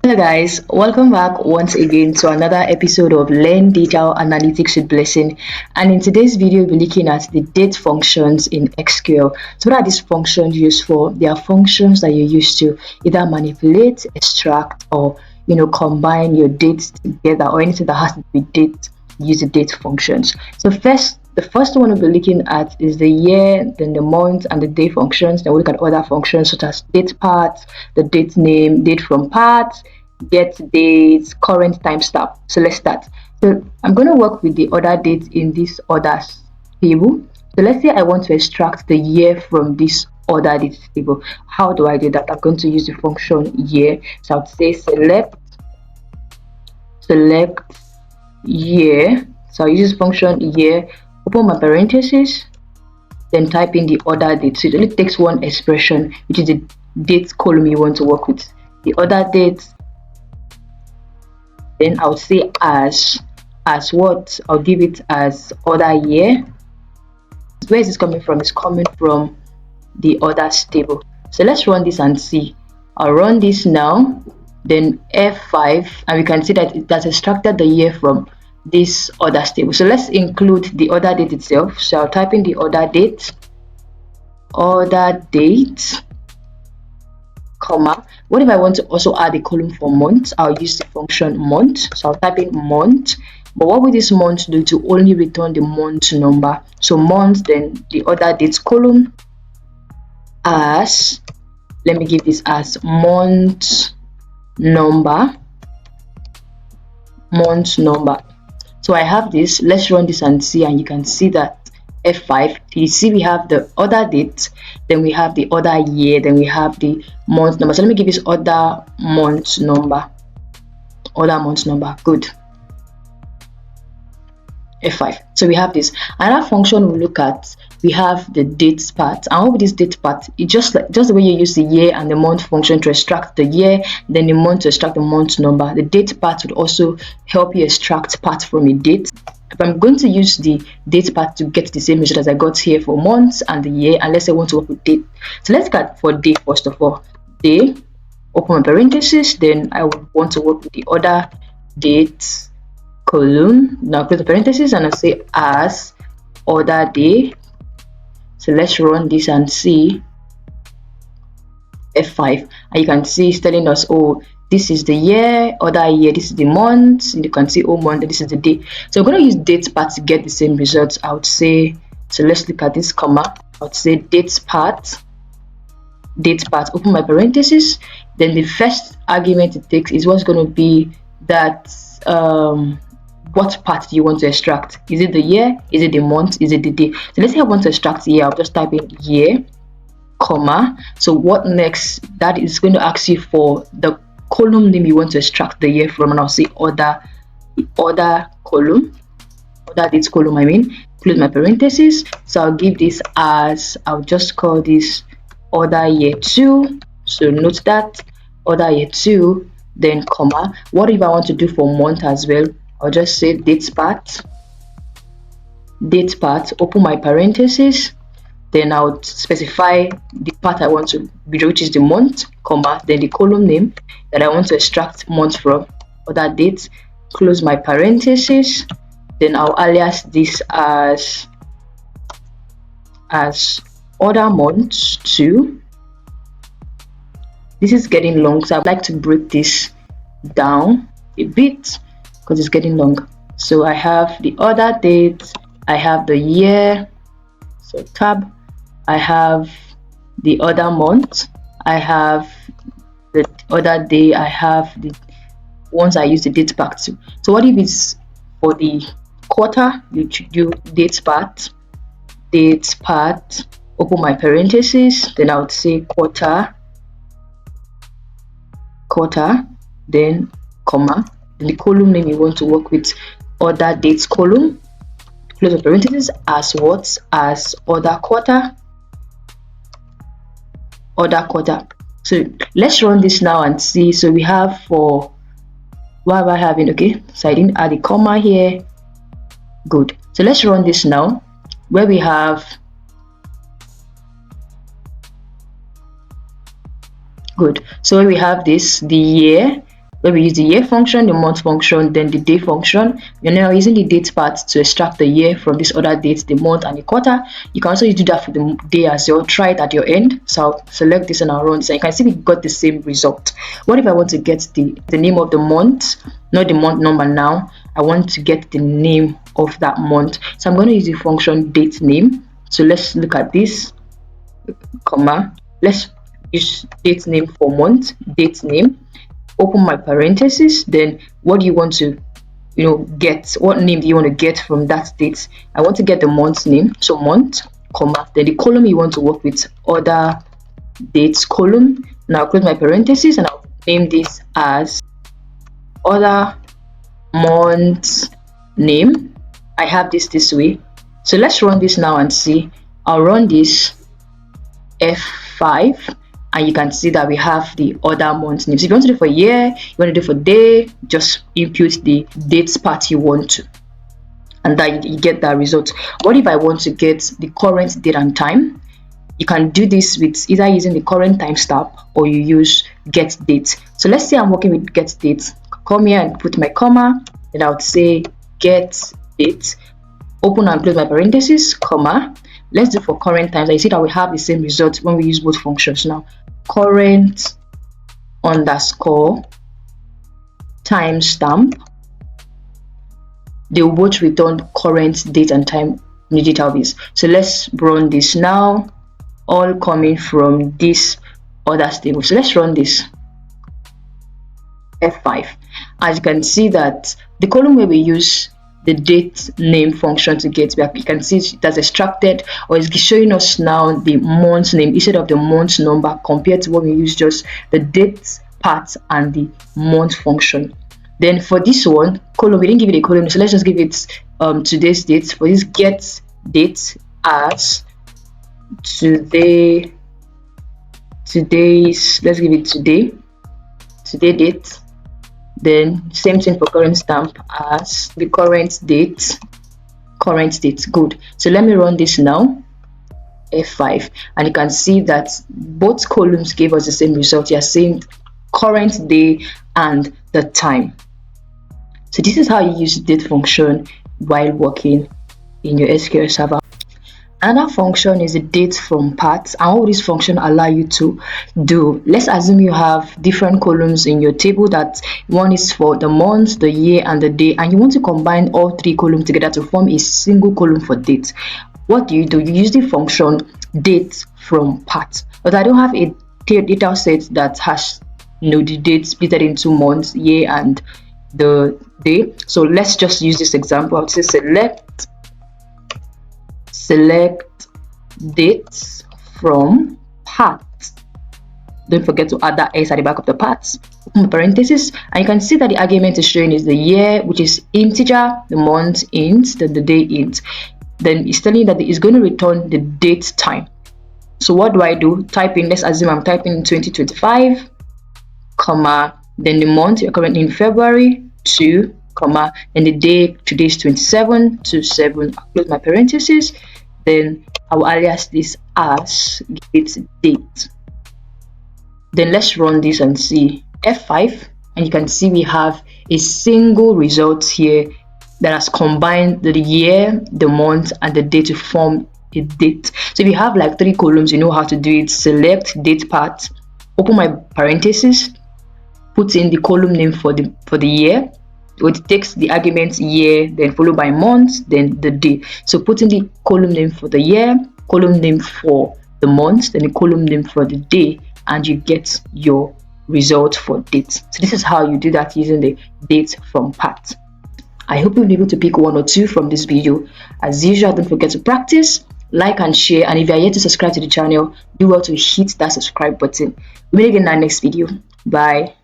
Hello guys, welcome back once again to another episode of Learn Data Analytics with Blessing. And in today's video, we'll be looking at the date functions in SQL. So what are these functions used for? They are functions that you use to either manipulate, extract, or combine your dates together, or anything that has to be date, use the date functions. So the first one we'll be looking at is the year, then the month, and the day functions. Then we'll look at other functions such as date path, the date name, date from path, get dates, current timestamp. So let's start. So I'm going to work with the order date in this orders table. So let's say I want to extract the year from this order date table. How do I do that? I'm going to use the function year. So I would say select year. So I use this function year, open my parentheses, then type in the order date. So it only takes one expression, which is the date column you want to work with. The order date, then I'll say as what? I'll give it as order year. Where is this coming from? It's coming from the orders table. So let's run this and see. I'll run this now, then F5, and we can see that it has extracted the year from this orders table. So let's include the order date itself. So I'll type in the order date, comma. What if I want to also add a column for month? I'll use the function month. So I'll type in month. But what will this month do? To only return the month number. So month, then the order date column as, let me give this as month number. So I have this. Let's run this and see, and you can see that F5, you see we have the order date, then we have the order year, then we have the month number. So let me give this order month number. Good. F5. So we have this. Another function we look at, we have the dates part. And what with this date part, it's just the way you use the year and the month function to extract the year, then the month to extract the month number. The date part would also help you extract part from a date. If I'm going to use the date part to get the same result as I got here for months and the year, and let's say I want to work with date. So let's start for day first of all. Day, open my parentheses, then I would want to work with the order date column. Now close the parentheses and I'll say as order day. So let's run this and see F5, and you can see it's telling us, oh, this is the year, order year, this is the month, and you can see oh month, this is the day. So I'm going to use date part to get the same results. I would say, so let's look at this comma. I would say date part, open my parentheses, then the first argument it takes is what's going to be that what part do you want to extract? Is it the year? Is it the month? Is it the day? So let's say I want to extract year. I'll just type in year, comma. So what next? That is going to ask you for the column name you want to extract the year from, and I'll say order column, order dates column. Close my parentheses. So I'll give this as, I'll just call this order year 2. So note that order year 2, then comma. What if I want to do for month as well? I'll just say date part, open my parentheses, then I'll specify the part I want to, which is the month, comma, then the column name that I want to extract month from, order date, close my parentheses, then I'll alias this as order month 2. This is getting long, so I'd like to break this down a bit because it's getting long. So I have the order date, I have the year, so tab, I have the order month, I have the order day, I have the ones I use the date part to. So what if it's for the quarter? You do date part, open my parentheses, then I would say quarter, then comma, then the column name you want to work with, order dates column, close the parentheses, as what? As order quarter. So let's run this now and see. So we have for, what am I having? Okay, so I didn't add a comma here. Good. So let's run this now, where we have, good. So we have this, the year, where we use the year function, the month function, then the day function. We're now using the date part to extract the year from this other date, the month and the quarter. You can also do that for the day as well. Try it at your end. So I'll select this and I'll run this, and you can see we got the same result. What if I want to get the name of the month, not the month number now? I want to get the name of that month. So I'm going to use the function date name. So let's look at this, comma. Let's use date name for month, date name. Open my parenthesis. Then what do you want to get? What name do you want to get from that date? I want to get the month name, so month, comma. Then the column you want to work with, other dates column. Now I'll close my parenthesis and I'll name this as other month name. I have this way. So let's run this now and see. I'll run this F5, and you can see that we have the other month names. If you want to do for year, you want to do for day, just input the dates part you want to, and that you get that result. What if I want to get the current date and time? You can do this with either using the current timestamp or you use get date. So let's say I'm working with get date. Come here and put my comma, and I would say get date. Open and close my parenthesis, comma. Let's do for current times. I see that we have the same result when we use both functions now. Current underscore timestamp. They will both return current date and time in the database. So let's run this now, all coming from this other table. So let's run this F5. As you can see that the column where we use the date name function to get back, you can see it has extracted, or it's showing us now the month name instead of the month number, compared to when we use just the date part and the month function. Then for this one, column, we didn't give it a column, so let's just give it today's date. For this get date as today's, let's give it today date. Then same thing for current stamp as the current date. Good. So let me run this now, F5, and you can see that both columns gave us the same result. You are saying current day and the time. So this is how you use date function while working in your SQL server. Another function is the date from part, and what will this function allow you to do? Let's assume you have different columns in your table, that one is for the month, the year and the day, and you want to combine all three columns together to form a single column for date. What do? You use the function date from part. But I don't have a data set that has the date split into months, year and the day. So let's just use this example. I would say select dates from part. Don't forget to add that s at the back of the parts. Open parenthesis, and you can see that the argument is showing is the year, which is integer, the month int, then the day int. Then it's telling you that it's going to return the date time. So what do? Type in, let's assume I'm typing in 2025, comma, then the month, you're currently in February 2, comma, and the day, today is 27/7. I'll close my parenthesis. Then I will alias this as get date. Then let's run this and see F5, and you can see we have a single result here that has combined the year, the month and the day to form a date. So if you have like three columns, you know how to do it. Select date part, open my parenthesis, put in the column name for the year. It takes the argument year, then followed by month, then the day. So put in the column name for the year, column name for the month, then the column name for the day, and you get your result for date. So this is how you do that using the date from part. I hope you'll be able to pick one or two from this video. As usual, don't forget to practice, like and share, and if you are yet to subscribe to the channel, do well to hit that subscribe button. We'll meet again in our next video. Bye.